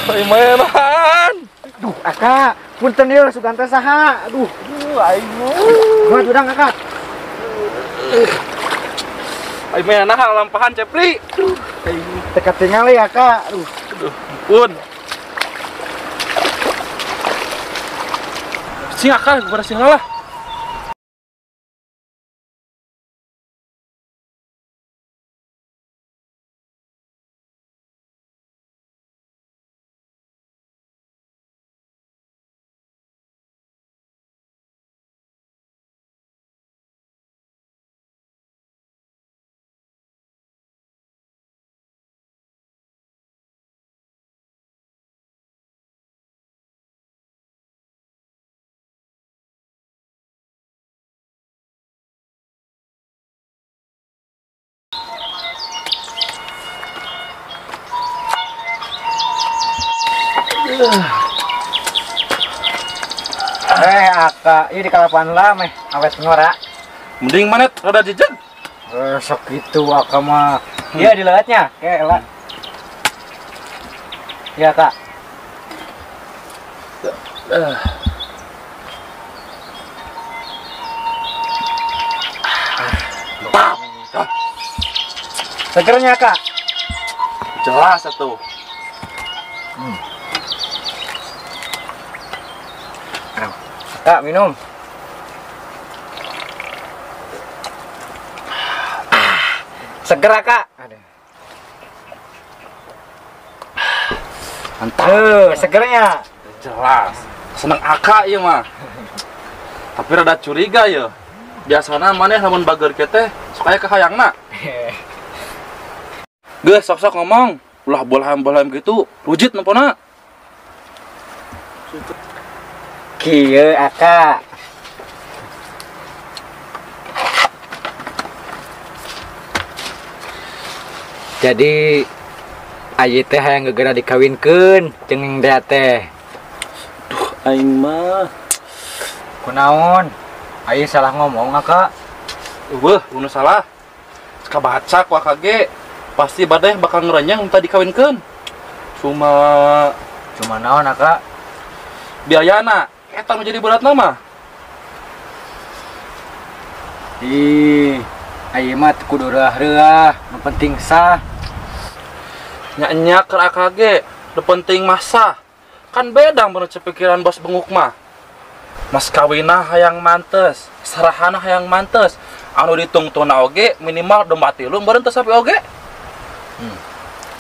Aing mainan. Duh, Aka, punten ieu suganta saha? Aduh, Aing. buat udang Aka. Aing mainan lampahan Cepri. Aing teka tingali Aka. Aduh, Ampun. Sing Aka berhasil lah. Aka, ieu di kalapan lah meh awet ngora. Mending manet rada jejeg. Sok itu Aka mah. Iya di leutnya, kayak lah. Iya, Kak. Segernya, Kak. Jelas atuh. Kak, minum. Seger, Kak. Mantap. Segernya. Jelas. Seneng Aka ieu mah. Tapi rada curiga ya. Biasana maneh lamun bager kieu teh supaya kahayangna. Geus sok-sok ngomong. Ulah bolham-bolham gitu, rujit nempona. Kieu Aka. Jadi ayi teh hayang gegera dikawinkeun jeung Dea teh. Duh, aing mah. Kunaon? Ayi salah ngomong Aka. Weuh, nu salah. Kabaca ku AKG. Pasti badai bakal ngerenyang minta dikawinkeun. Cuma naon Aka? biayana eta nu jadi berat nama. Ayi mah kudu reah-reah, nu penting sah. Nya-nya ke AKG, nu penting mah sah. Kan bedang bener cepikiran bos benguk mah. Mas kawina hayang mantes, sarahana hayang mantes. Anu ditungtuna oge minimal domba 3 beureun teu sapi oge.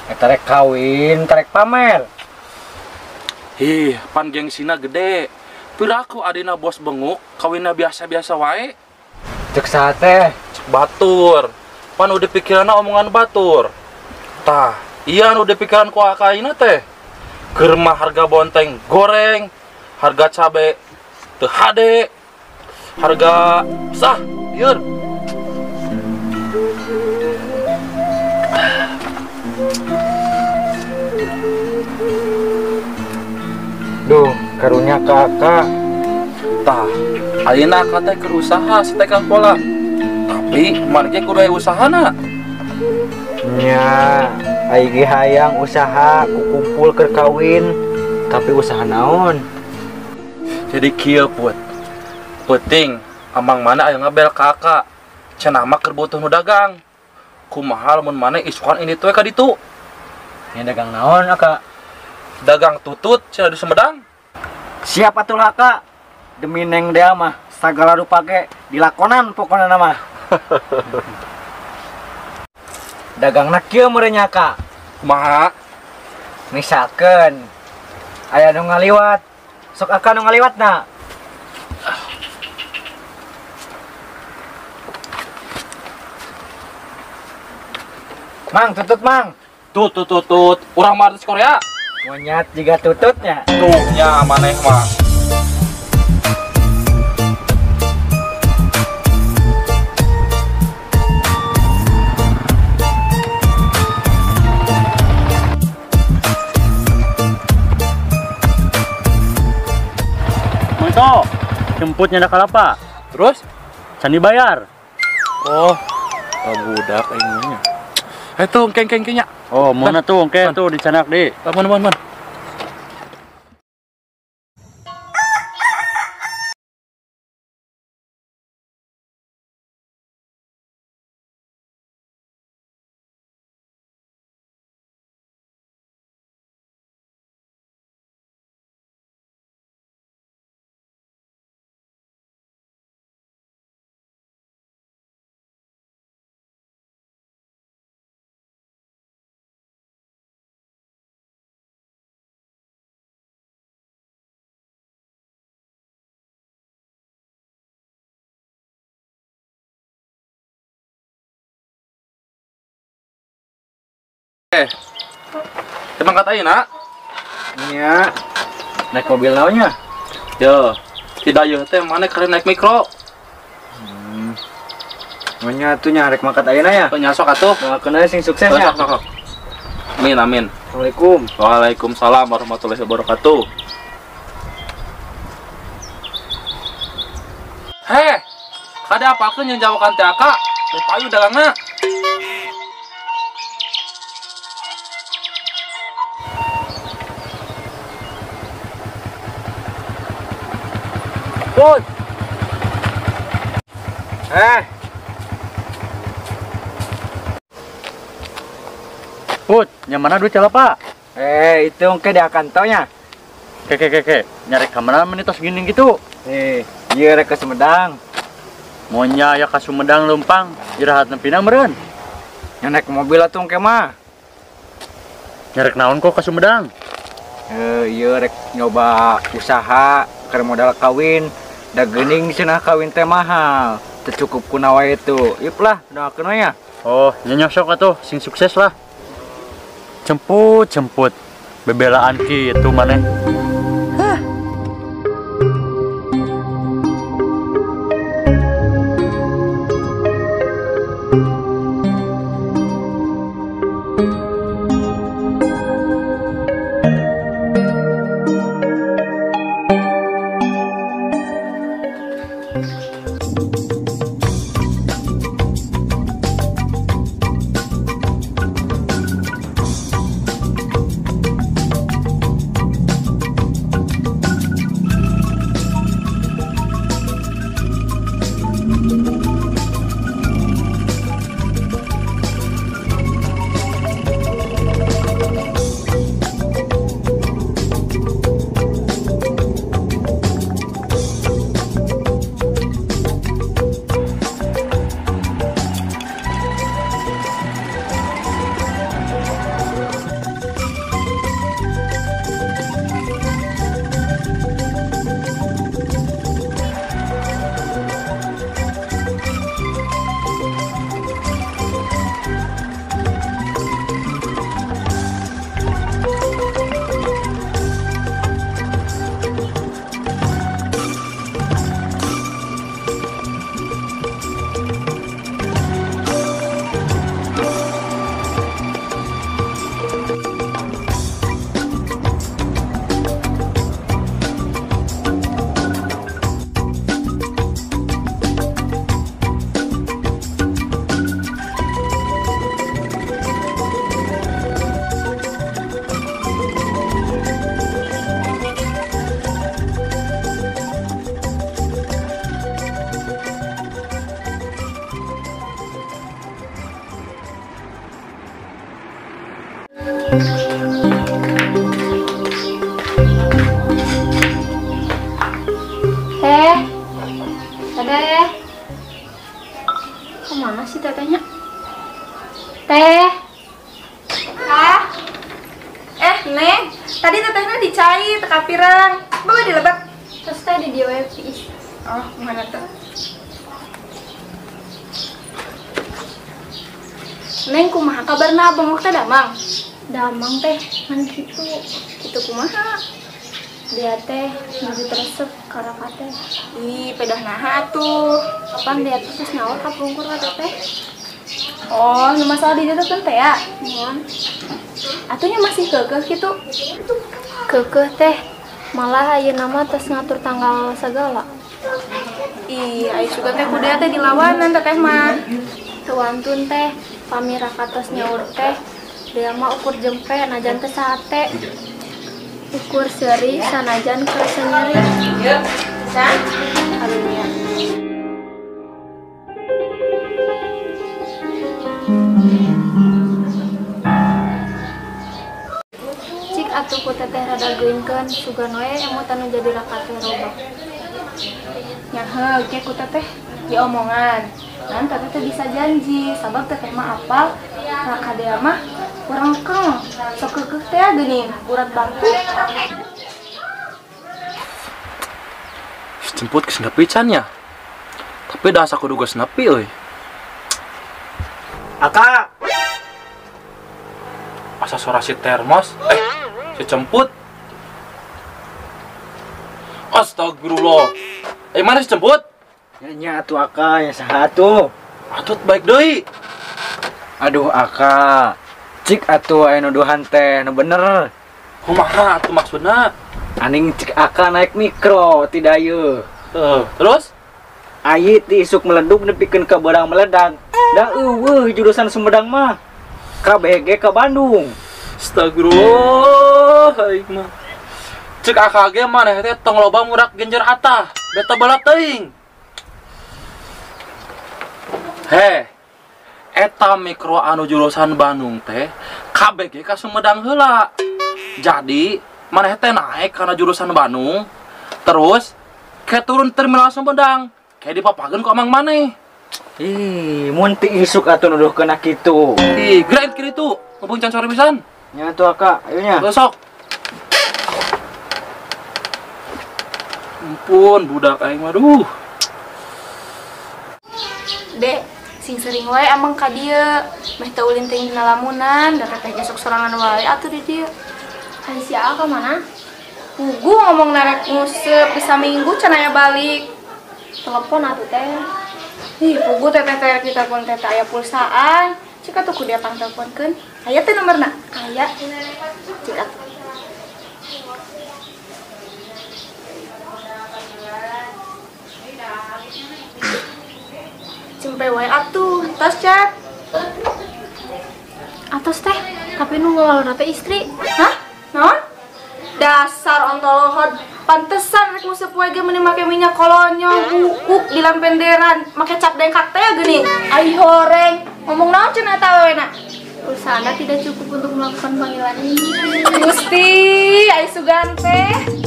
Eta rek kawin, rek pamer. Pan gengsina gede. Piraku adina bos benguk, kawinna biasa-biasa wae. Cek saha teh? Cek batur. Pan udah pikiranna omongan batur. Tah, iya anu dipikiran ku akaina teh. Keur mah harga bonteng goreng, harga cabe teu hade, harga sah, lieur. Duh, karunya Kakak. Tah, ayeuna Aka teh keur usaha setekang pola. Tapi man ge kudu aya usahana. Nya, aing ge hayang usaha kukumpul keur kawin, tapi usaha naon? Jadi kieu put. Penting amang mana aya ngabel ka Aka. Cenah mah keur butuh nu dagang. Kumaha lamun maneh isukan ini teh ka ditu. Nya dagang naon, Aka? Dagang tutut cenah di Sumedang. Siap atuh Kak. Demi Neng Dea mah sagala rupa ge dilakonan pokona mah. Dagangna kieu meureun Kak. Kumaha? Misalkeun aya nu ngaliwat, sok Aka nu ngaliwatna. Mang, tutut Mang. Tut. Urang mah artis Korea. Monyet juga tututnya. Tuh nya maneh mah. Manto, jemputnya ada kalapa. Terus? Can dibayar. Oh, budak aing nya. Tuh kengkengnya. Oh, mana tuh, tuh dicanak di. Man. Emang kata nak? Iya. Naik mobil naonnya? Yo, tidak yo teh mana keren naik mikro. Namanya tuh nyarek makat ayeuna ya. Penyasok atuh. Doakeun aya sing sukses ya. Sok. Amin amin. Assalamualaikum. Waalaikumsalam warahmatullahi wabarakatuh. Heh, kada apakeun yang jawakan teh Aka? Payu dagangna. Put. Put, yang mana duit Pak? Itu engke di kantornya. Ke. Nyari kamera menitos gini gitu. Iya rek ke Sumedang. Monya ya ka Sumedang Lumpang, jerahat nepina meureun. Yang naik mobil atuh engke mah. Nyarek naon kok ka Sumedang? Iya rek nyoba usaha keur modal kawin. Da geuning cenah kawin teh mahal. Teu cukup kunawa itu. Ieu lah doakeun we ya. Oh, nyosok atuh, sing sukses lah. Jemput. Bebelaan kitu maneh. Teh, kemana sih tetehnya? Teh, Neng, tadi tetehnya dicai, teka pirang, bawa dilebak. terus teh di WP. Oh, mana tuh? Neng, kumaha kabarna abang teh damang? Damang teh, kan gitu. Itu kumaha? Dia teh nuju teresep karaka teh. Ih, pedah naha tuh. Kapan dia tuh terus nyawar kapungkur kata teh. Oh, nu masalah di ditu teh ya? Mohon. Atunya masih kekeh gitu. Kekeh teh. Malah ayeuna nama tos ngatur tanggal segala. Ih, ai suka teh kuda teh dilawanan teteh mah. Tuantun teh, pamiraka tos nyaur teh. Dia mah ukur jempe najan teh sate. Ukur seri sanajan kerasa nyeri. Yuk, bisa? Karunia. Cik atuh ku teteh rada geuingkeun sugan we emutan nu jadi rakat teh robah. Nya heug ke ku teteh diomongan. Nan teteh teh bisa janji, sabab teteh mah apal raka dia mah kurang keng. Sok keukeuh teh geuning urat bangku. Jemput ke senepi can ya. Tapi dah asa kudu geus nepi euy. Aka. asa suara si termos. Si Cemput. Astagfirullah. Mana si Cemput? Nya atuh Aka ya saha atuh. Atut baik deui. Aduh Aka. Cik atuh aya nuduhan teh nu bener. Kumaha atuh maksudna? Aning cik Aka naik mikro tidak ieu. Terus? Ayi ti isuk meleduk nepikeun ka barang meledak. Da eueuh jurusan Sumedang mah. KBG ke Bandung. Astagfirullah, aing mah. Cek AKG maneh teh tong loba murak genjer atah, beta balap teuing. Eta mikro anu jurusan Bandung teh KBG ka Sumedang heula. Jadi maneh teh naik karena jurusan Bandung, terus ke turun terminal Sumedang, kayak dipapageun ku amang maneh. Ih, mun ti isuk atuh nuduhkeun kitu. Ih, gerak kieu itu, mumpung can sore pisan. Nya atuh Aka, ayo nya. Besok. Ampun, budak aing mah duh. Dek, sing sering wae amang ka dieu. Meh teu ulin teh dina lamunan, da teh gesok sorangan wae atuh di dieu. Hari si A kemana? Pugu ngomong narek nguseup bisa minggu can aya balik. Telepon atuh teh. Ih, pugu teteh teh di telepon teh aya pulsaan. Cik atuh ku dia pangtelponkeun. Aya teh nomerna? Aya. Cik atuh. Cempe wae atuh, tos chat. Atos teh, tapi nu ngalor teh istri. Hah? Naon? Dasar ontolohan. Pantesan rek nguseup wae ge meuni make minyak kolonyol, buuk di lampenderan, make cap dengkak teh geuning. Ai horeng. Ngomong naon cenah eta wena? Pulsa Anda tidak cukup untuk melakukan panggilan ini. Gusti, ai sugan teh.